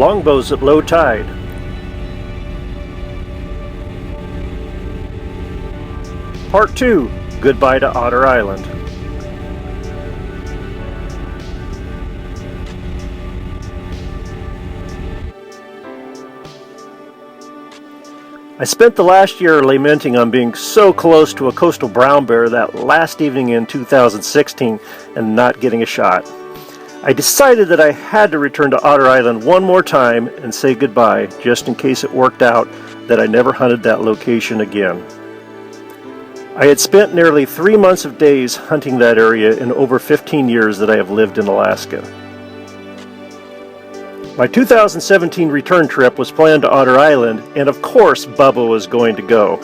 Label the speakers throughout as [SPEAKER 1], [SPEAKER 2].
[SPEAKER 1] Longbows at low tide. Part 2, Goodbye to Otter Island. I spent the last year lamenting on being so close to a coastal brown bear that last evening in 2016 and not getting a shot. I decided that I had to return to Otter Island one more time and say goodbye, just in case it worked out that I never hunted that location again. I had spent nearly 3 months of days hunting that area in over 15 years that I have lived in Alaska. My 2017 return trip was planned to Otter Island, and of course Bubba was going to go.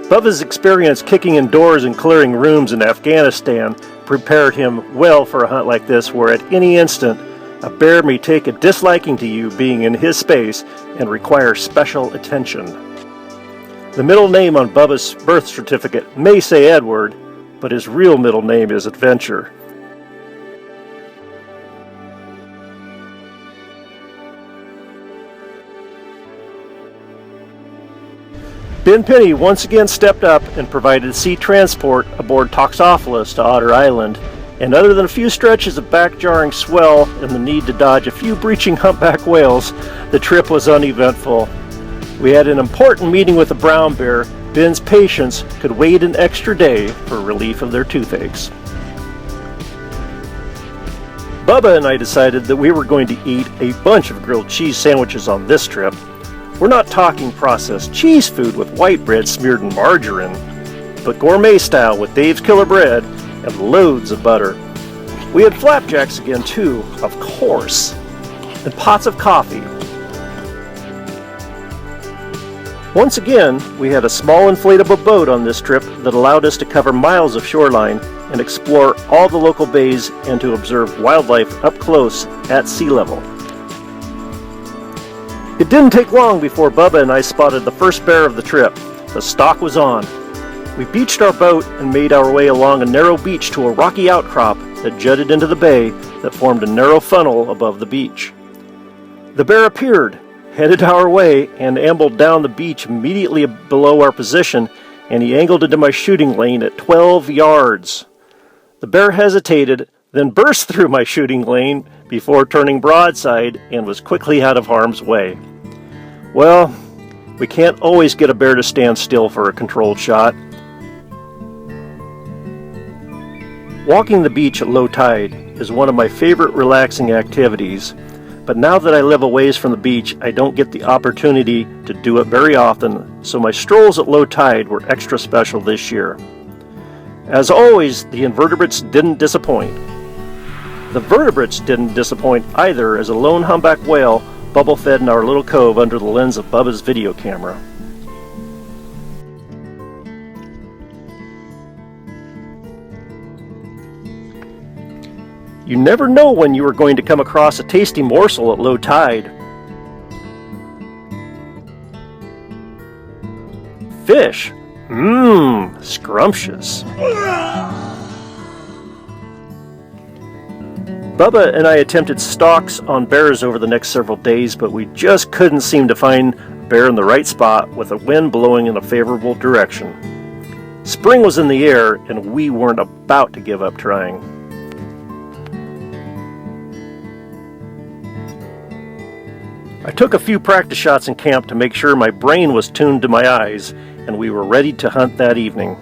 [SPEAKER 1] Bubba's experience kicking in doors and clearing rooms in Afghanistan prepared him well for a hunt like this, where at any instant a bear may take a disliking to you being in his space and require special attention. The middle name on Bubba's birth certificate may say Edward, but his real middle name is Adventure. Ben Penny once again stepped up and provided sea transport aboard Toxophilus to Otter Island, and other than a few stretches of back-jarring swell and the need to dodge a few breaching humpback whales, the trip was uneventful. We had an important meeting with a brown bear. Ben's patients could wait an extra day for relief of their toothaches. Bubba and I decided that we were going to eat a bunch of grilled cheese sandwiches on this trip. We're not talking processed cheese food with white bread smeared in margarine, but gourmet style with Dave's Killer Bread and loads of butter. We had flapjacks again too, of course, and pots of coffee. Once again, we had a small inflatable boat on this trip that allowed us to cover miles of shoreline and explore all the local bays and to observe wildlife up close at sea level. It didn't take long before Bubba and I spotted the first bear of the trip. The stalk was on. We beached our boat and made our way along a narrow beach to a rocky outcrop that jutted into the bay that formed a narrow funnel above the beach. The bear appeared, headed our way, and ambled down the beach immediately below our position, and he angled into my shooting lane at 12 yards. The bear hesitated, then burst through my shooting lane before turning broadside and was quickly out of harm's way. Well, we can't always get a bear to stand still for a controlled shot. Walking the beach at low tide is one of my favorite relaxing activities, but now that I live a ways from the beach, I don't get the opportunity to do it very often, so my strolls at low tide were extra special this year. As always, the invertebrates didn't disappoint. The vertebrates didn't disappoint either, as a lone humpback whale bubble-fed in our little cove under the lens of Bubba's video camera. You never know when you are going to come across a tasty morsel at low tide. Fish. Scrumptious. Bubba and I attempted stalks on bears over the next several days, but we just couldn't seem to find a bear in the right spot with the wind blowing in a favorable direction. Spring was in the air, and we weren't about to give up trying. I took a few practice shots in camp to make sure my brain was tuned to my eyes, and we were ready to hunt that evening.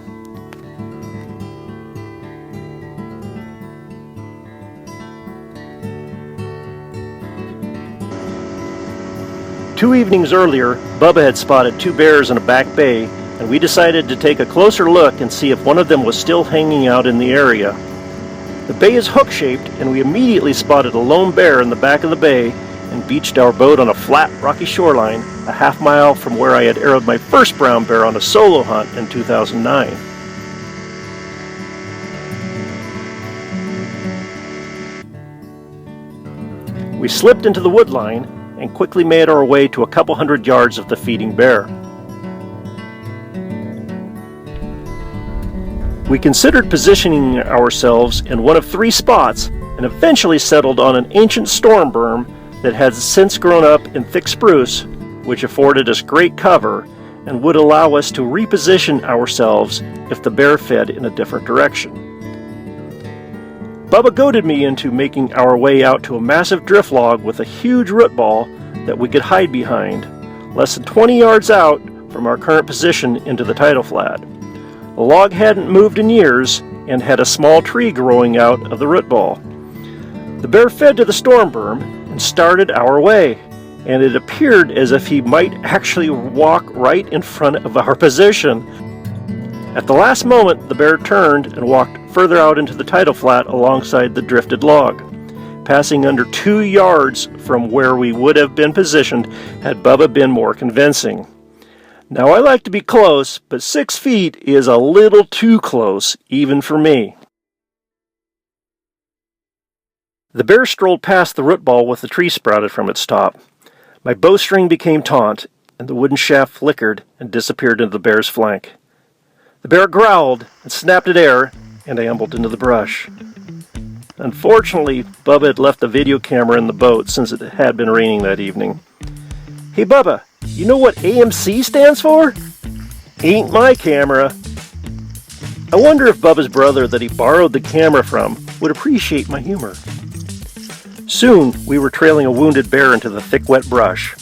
[SPEAKER 1] Two evenings earlier, Bubba had spotted 2 bears in a back bay, and we decided to take a closer look and see if one of them was still hanging out in the area. The bay is hook-shaped, and we immediately spotted a lone bear in the back of the bay and beached our boat on a flat, rocky shoreline a half mile from where I had arrowed my first brown bear on a solo hunt in 2009. We slipped into the woodline and quickly made our way to a couple hundred yards of the feeding bear. We considered positioning ourselves in one of 3 spots and eventually settled on an ancient storm berm that had since grown up in thick spruce, which afforded us great cover and would allow us to reposition ourselves if the bear fed in a different direction. Bubba goaded me into making our way out to a massive drift log with a huge root ball that we could hide behind, less than 20 yards out from our current position into the tidal flat. The log hadn't moved in years and had a small tree growing out of the root ball. The bear fed to the storm berm and started our way, and it appeared as if he might actually walk right in front of our position. At the last moment, the bear turned and walked further out into the tidal flat alongside the drifted log, passing under 2 yards from where we would have been positioned had Bubba been more convincing. Now, I like to be close, but 6 feet is a little too close, even for me. The bear strolled past the root ball with the tree sprouted from its top. My bowstring became taut, and the wooden shaft flickered and disappeared into the bear's flank. The bear growled and snapped at air, and I ambled into the brush. Unfortunately, Bubba had left the video camera in the boat since it had been raining that evening. "Hey Bubba, you know what AMC stands for?" "Ain't my camera." I wonder if Bubba's brother that he borrowed the camera from would appreciate my humor. Soon, we were trailing a wounded bear into the thick, wet brush.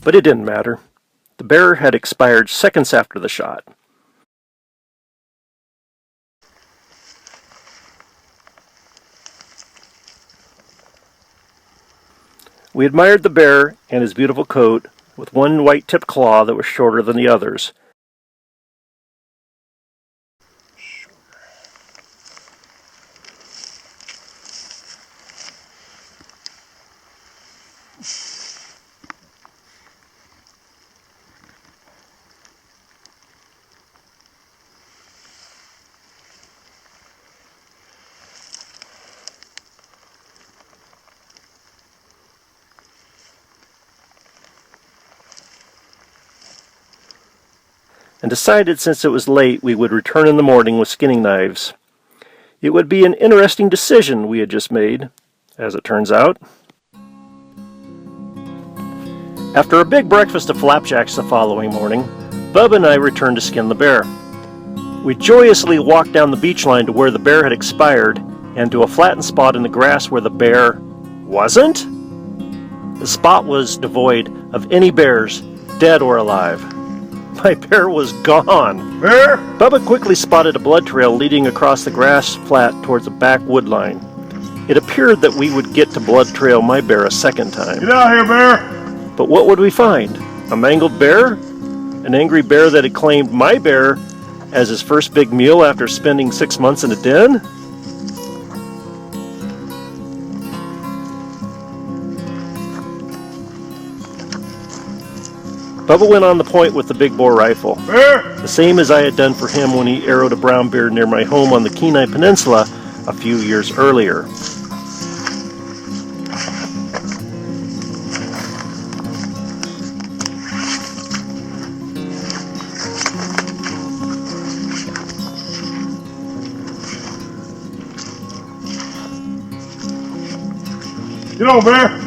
[SPEAKER 1] But it didn't matter. The bear had expired seconds after the shot. We admired the bear and his beautiful coat, with one white-tipped claw that was shorter than the others. And decided since it was late we would return in the morning with skinning knives. It would be an interesting decision we had just made, as it turns out. After a big breakfast of flapjacks the following morning, Bubba and I returned to skin the bear. We joyously walked down the beach line to where the bear had expired and to a flattened spot in the grass where the bear wasn't. The spot was devoid of any bears, dead or alive. My bear was gone.
[SPEAKER 2] Bear?
[SPEAKER 1] Bubba quickly spotted a blood trail leading across the grass flat towards the back wood line. It appeared that we would get to blood trail my bear a second time.
[SPEAKER 2] Get out here, bear!
[SPEAKER 1] But what would we find? A mangled bear? An angry bear that had claimed my bear as his first big meal after spending 6 months in a den? Bubba went on the point with the big bore rifle, the same as I had done for him when he arrowed a brown bear near my home on the Kenai Peninsula a few years earlier.
[SPEAKER 2] Get on, bear!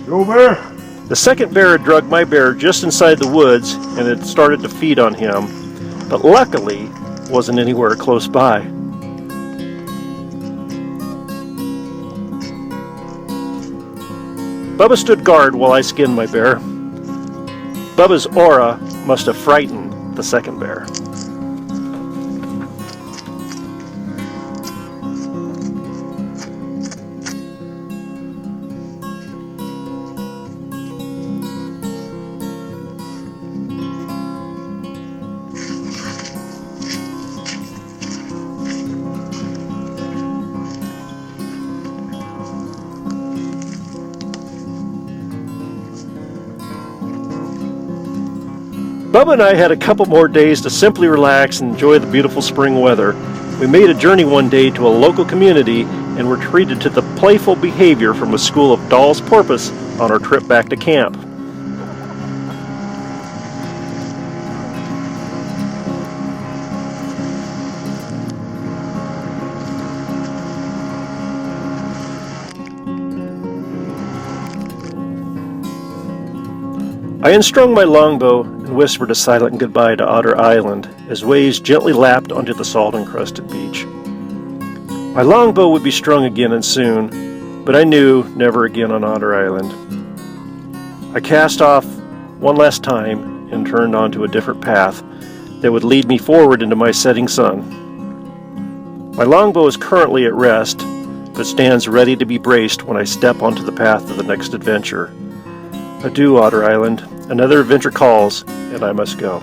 [SPEAKER 2] Go, bear!
[SPEAKER 1] The second bear had drugged my bear just inside the woods and had started to feed on him, but luckily wasn't anywhere close by. Bubba stood guard while I skinned my bear. Bubba's aura must have frightened the second bear. Bubba and I had a couple more days to simply relax and enjoy the beautiful spring weather. We made a journey one day to a local community and were treated to the playful behavior from a school of Dolls Porpoise on our trip back to camp. I unstrung my longbow and whispered a silent goodbye to Otter Island as waves gently lapped onto the salt-encrusted beach. My longbow would be strung again and soon, but I knew never again on Otter Island. I cast off one last time and turned onto a different path that would lead me forward into my setting sun. My longbow is currently at rest, but stands ready to be braced when I step onto the path of the next adventure. Adieu, Otter Island. Another adventure calls, and I must go.